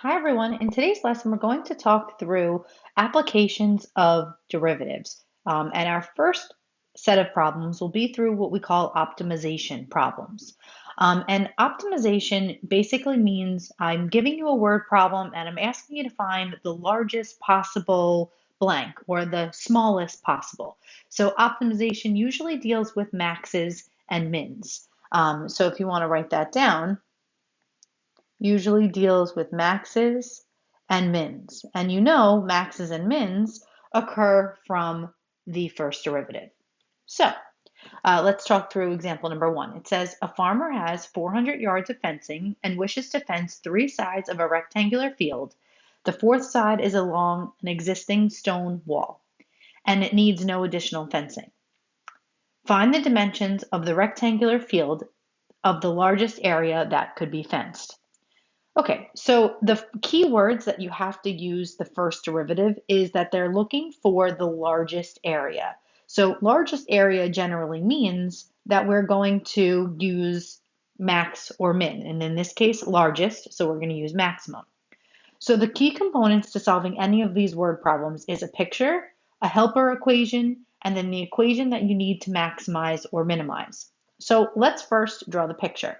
Hi everyone. In today's lesson, we're going to talk through applications of derivatives. And our first set of problems will be through what we call optimization problems. And optimization basically means I'm giving you a word problem and I'm asking you to find the largest possible blank or the smallest possible. So optimization usually deals with maxes and mins. So if you want to write that down, usually deals with maxes and mins. And you know maxes and mins occur from the first derivative. So let's talk through example number one. It says a farmer has 400 yards of fencing and wishes to fence three sides of a rectangular field. The fourth side is along an existing stone wall, and it needs no additional fencing. Find the dimensions of the rectangular field of the largest area that could be fenced. Okay, so the key words that you have to use the first derivative is that they're looking for the largest area. So largest area generally means that we're going to use max or min, and in this case, largest, so we're going to use maximum. So the key components to solving any of these word problems is a picture, a helper equation, and then the equation that you need to maximize or minimize. So let's first draw the picture.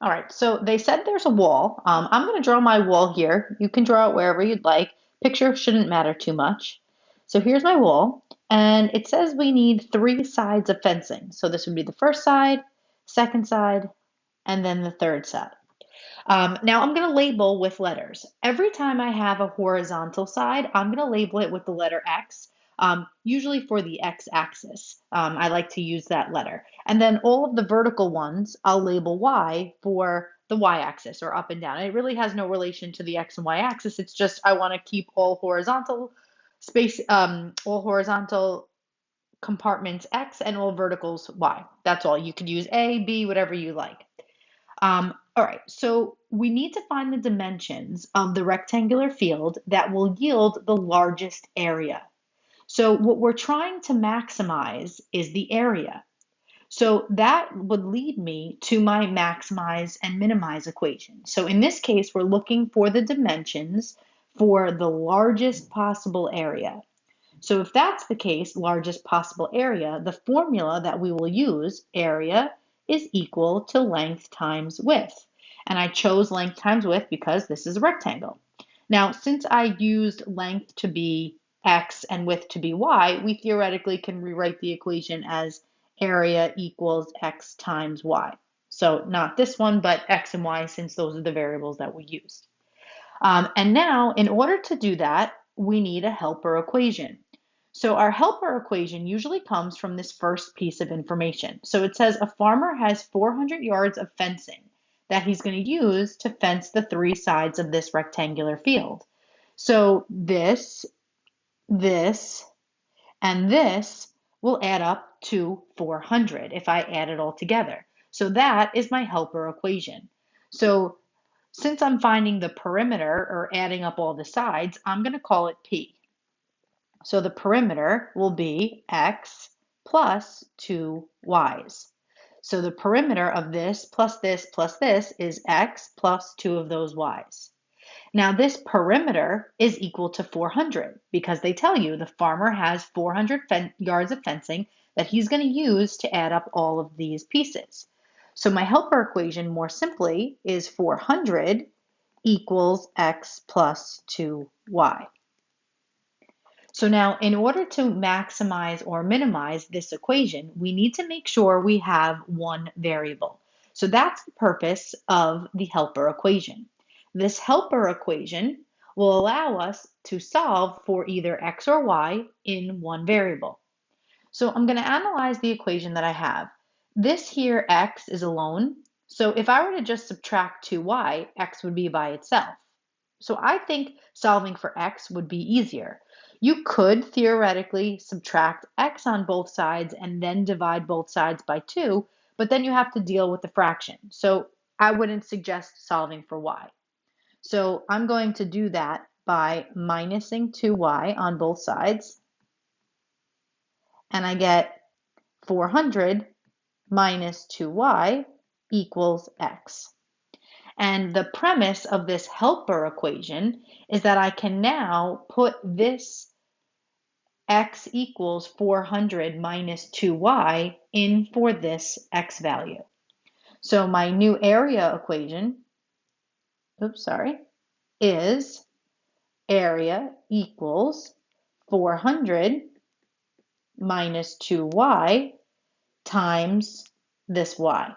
All right, so they said there's a wall. I'm going to draw my wall here. You can draw it wherever you'd like. Picture shouldn't matter too much. So here's my wall, and it says we need three sides of fencing. So this would be the first side, second side, and then the third side. Now I'm going to label with letters. Every time I have a horizontal side, I'm going to label it with the letter X, usually for the x-axis. I like to use that letter. And then all of the vertical ones, I'll label Y for the y-axis or up and down. It really has no relation to the x and y-axis. It's just I want to keep all horizontal all horizontal compartments X and all verticals Y. That's all. You could use A, B, whatever you like. All right, so we need to find the dimensions of the rectangular field that will yield the largest area. So what we're trying to maximize is the area. So that would lead me to my maximize and minimize equation. So in this case, we're looking for the dimensions for the largest possible area. So if that's the case, largest possible area, the formula that we will use, area, is equal to length times width. And I chose length times width because this is a rectangle. Now, since I used length to be x and width to be y, we theoretically can rewrite the equation as area equals x times y. So not this one, but x and y, since those are the variables that we used. And now, in order to do that, we need a helper equation. So our helper equation usually comes from this first piece of information. So it says a farmer has 400 yards of fencing that he's going to use to fence the three sides of this rectangular field. So this, and this will add up to 400 if I add it all together. So that is my helper equation. So since I'm finding the perimeter or adding up all the sides, I'm going to call it P. So the perimeter will be x plus 2 y's. So the perimeter of this plus this plus this is x plus 2 of those y's. Now this perimeter is equal to 400 because they tell you the farmer has 400 yards of fencing that he's going to use to add up all of these pieces. So my helper equation more simply is 400 equals x plus 2y. So now, in order to maximize or minimize this equation, we need to make sure we have one variable. So that's the purpose of the helper equation. This helper equation will allow us to solve for either x or y in one variable. So I'm going to analyze the equation that I have. This here, x, is alone. So if I were to just subtract 2y, x would be by itself. So I think solving for x would be easier. You could theoretically subtract x on both sides and then divide both sides by 2, but then you have to deal with the fraction. So I wouldn't suggest solving for y. So I'm going to do that by minusing 2y on both sides, and I get 400 minus 2y equals x. And the premise of this helper equation is that I can now put this x equals 400 minus 2y in for this x value. So my new area equation, is area equals 400 minus 2y times this y.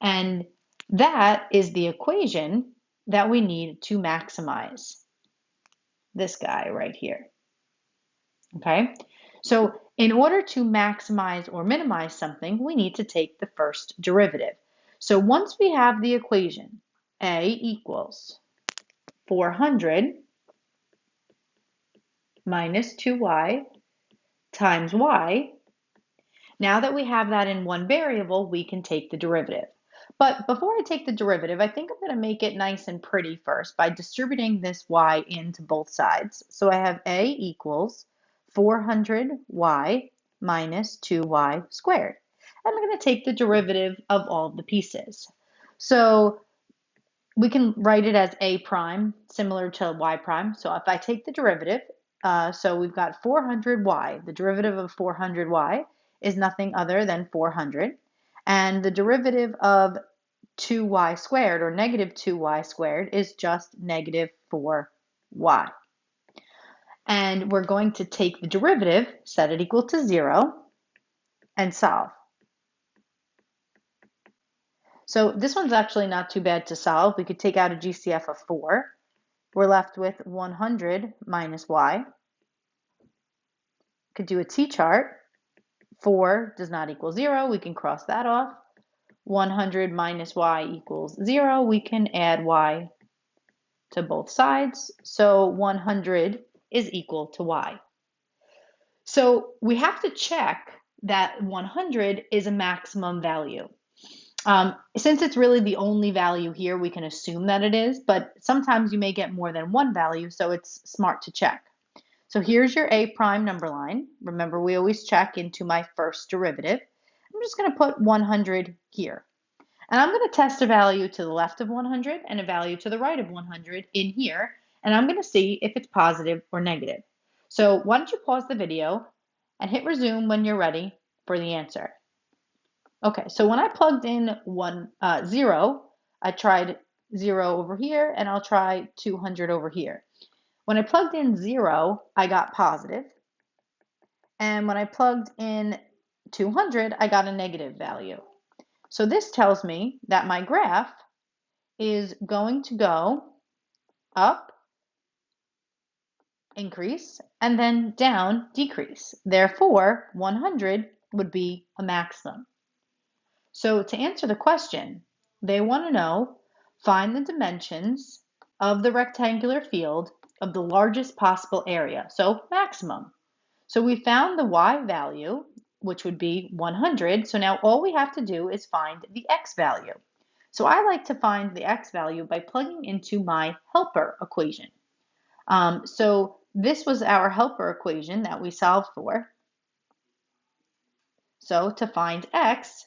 And that is the equation that we need to maximize this guy right here. Okay, so in order to maximize or minimize something, we need to take the first derivative. So once we have the equation, a equals 400 minus 2y times y, now that we have that in one variable, we can take the derivative. But before I take the derivative, I think I'm going to make it nice and pretty first by distributing this y into both sides. So I have a equals 400y minus 2y squared. And I'm going to take the derivative of all of the pieces. So we can write it as a prime, similar to y prime. So if I take the derivative, so we've got 400y. The derivative of 400y is nothing other than 400. And the derivative of 2y squared, or negative 2y squared, is just negative 4y. And we're going to take the derivative, set it equal to 0, and solve. So this one's actually not too bad to solve. We could take out a GCF of 4. We're left with 100 minus y. Could do a t-chart. 4 does not equal 0. We can cross that off. 100 minus y equals 0. We can add y to both sides. So 100 is equal to y. So we have to check that 100 is a maximum value. Since it's really the only value here, we can assume that it is, but sometimes you may get more than one value, so it's smart to check. So here's your a prime number line. Remember, we always check into my first derivative. I'm just going to put 100 here. And I'm going to test a value to the left of 100 and a value to the right of 100 in here, and I'm going to see if it's positive or negative. So why don't you pause the video and hit resume when you're ready for the answer. Okay, so when I plugged in 0, I tried 0 over here, and I'll try 200 over here. When I plugged in 0, I got positive. And when I plugged in 200, I got a negative value. So this tells me that my graph is going to go up, increase, and then down, decrease. Therefore, 100 would be a maximum. So to answer the question, they want to know, find the dimensions of the rectangular field of the largest possible area, so maximum. So we found the y value, which would be 100. So now all we have to do is find the x value. So I like to find the x value by plugging into my helper equation. So this was our helper equation that we solved for. So to find x,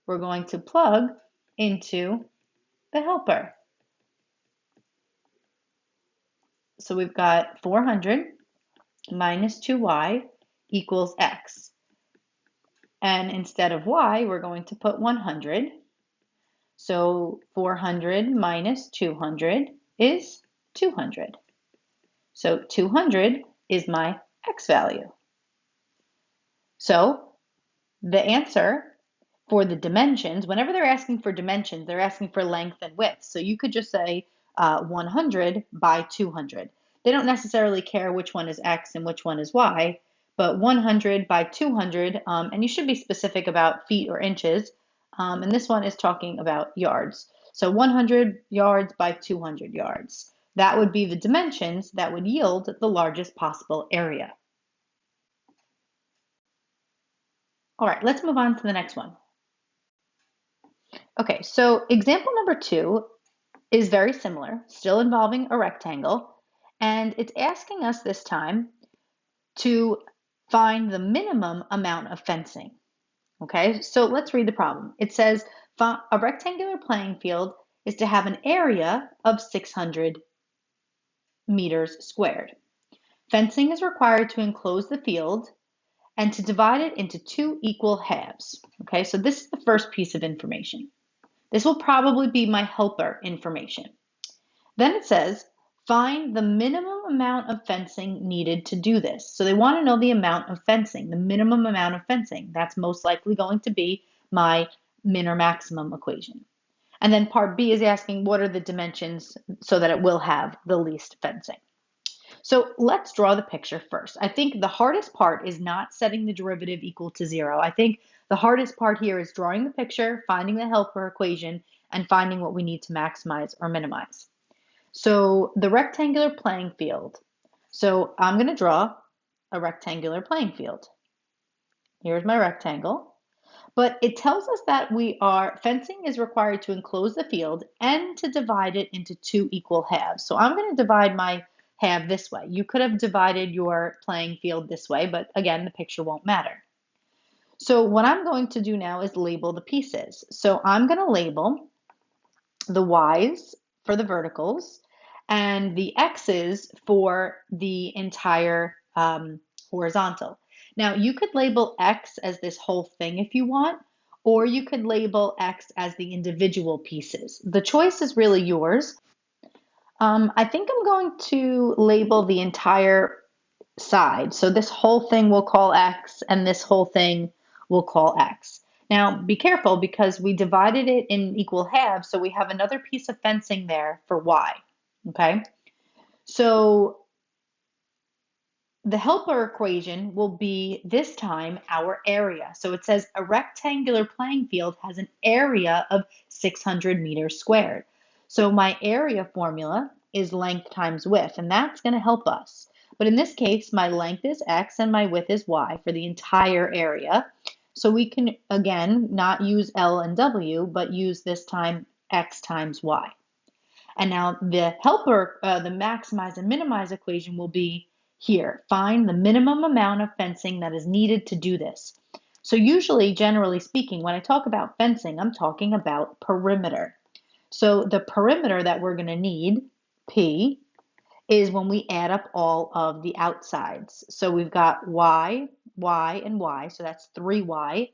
we're going to plug into the helper. So we've got 400 minus 2y equals x. And instead of y, we're going to put 100. So 400 minus 200 is 200. So 200 is my x value. So the answer for the dimensions, whenever they're asking for dimensions, they're asking for length and width. So you could just say 100 by 200. They don't necessarily care which one is x and which one is y, but 100 by 200, and you should be specific about feet or inches, and this one is talking about yards. So 100 yards by 200 yards. That would be the dimensions that would yield the largest possible area. All right, let's move on to the next one. Okay, so example number 2 is very similar, still involving a rectangle, and it's asking us this time to find the minimum amount of fencing. Okay, so let's read the problem. It says a rectangular playing field is to have an area of 600 meters squared. Fencing is required to enclose the field and to divide it into two equal halves. Okay, so this is the first piece of information. This will probably be my helper information. Then it says, find the minimum amount of fencing needed to do this. So they want to know the amount of fencing, the minimum amount of fencing. That's most likely going to be my min or maximum equation. And then part B is asking what are the dimensions so that it will have the least fencing. So let's draw the picture first. I think the hardest part is not setting the derivative equal to 0. I think the hardest part here is drawing the picture, finding the helper equation, and finding what we need to maximize or minimize. So the rectangular playing field. So I'm going to draw a rectangular playing field. Here's my rectangle. But it tells us that fencing is required to enclose the field and to divide it into two equal halves. So I'm going to divide my half this way. You could have divided your playing field this way, but again, the picture won't matter. So what I'm going to do now is label the pieces. So I'm going to label the Y's for the verticals and the X's for the entire horizontal. Now you could label X as this whole thing if you want, or you could label X as the individual pieces. The choice is really yours. I think I'm going to label the entire side. So this whole thing we'll call X and this whole thing we'll call X. Now be careful because we divided it in equal halves, so we have another piece of fencing there for Y, okay? So the helper equation will be this time our area. So it says a rectangular playing field has an area of 600 meters squared. So my area formula is length times width, and that's going to help us. But in this case, my length is X and my width is Y for the entire area. So we can, again, not use L and W, but use this time X times Y. And now the helper, the maximize and minimize equation will be here. Find the minimum amount of fencing that is needed to do this. So usually, generally speaking, when I talk about fencing, I'm talking about perimeter. So the perimeter that we're going to need, P, is when we add up all of the outsides. So we've got Y, Y, and Y, so that's 3Y,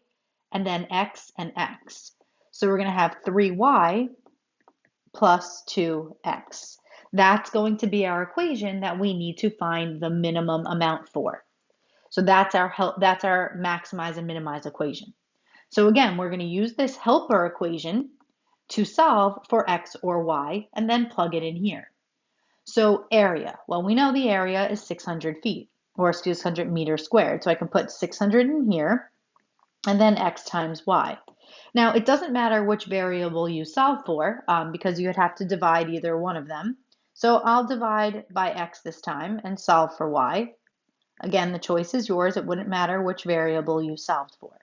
and then X and X. So we're going to have 3Y plus 2X. That's going to be our equation that we need to find the minimum amount for. So that's our maximize and minimize equation. So again, we're going to use this helper equation to solve for X or Y and then plug it in here. So area, well, we know the area is 600 feet, or 600 meters squared. So I can put 600 in here, and then X times Y. Now, it doesn't matter which variable you solve for, because you would have to divide either one of them. So I'll divide by X this time and solve for Y. Again, the choice is yours. It wouldn't matter which variable you solved for.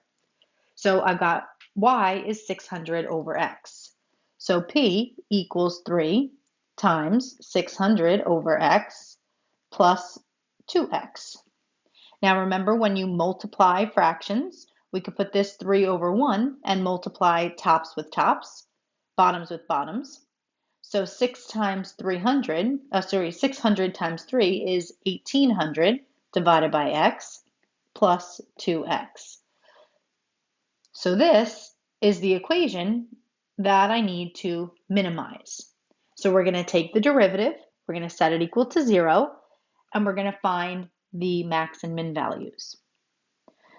So I've got Y is 600 over X. So P equals 3 times 600 over X plus 2X. Now remember, when you multiply fractions, we could put this 3 over 1 and multiply tops with tops, bottoms with bottoms. So 600 times 3 is 1800 divided by X plus 2X. So this is the equation that I need to minimize. So we're going to take the derivative, we're going to set it equal to 0, and we're going to find the max and min values.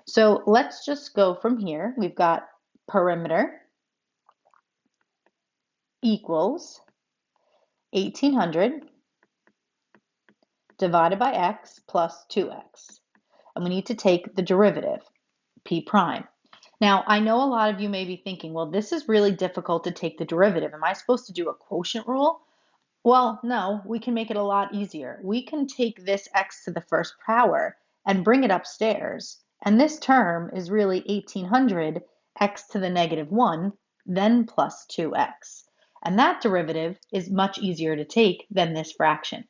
So let's just go from here. We've got perimeter equals 1800 divided by X plus 2X. And we need to take the derivative, P prime. Now, I know a lot of you may be thinking, well, this is really difficult to take the derivative. Am I supposed to do a quotient rule? Well, no, we can make it a lot easier. We can take this X to the first power and bring it upstairs. And this term is really 1800 X to the negative 1, then plus 2X. And that derivative is much easier to take than this fraction.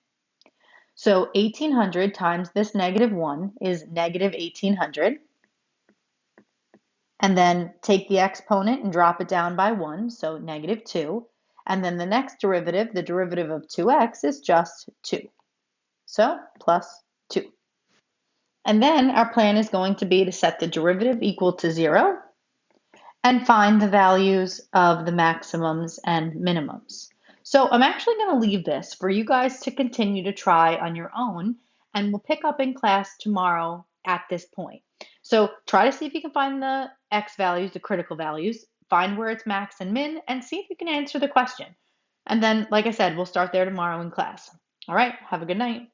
So 1800 times this negative 1 is negative 1800. And then take the exponent and drop it down by 1, so negative 2. And then the next derivative, the derivative of 2x, is just 2. So plus 2. And then our plan is going to be to set the derivative equal to 0 and find the values of the maximums and minimums. So I'm actually going to leave this for you guys to continue to try on your own, and we'll pick up in class tomorrow at this point. So try to see if you can find the x values, the critical values, find where it's max and min, and see if you can answer the question. And then, like I said, we'll start there tomorrow in class. All right, have a good night.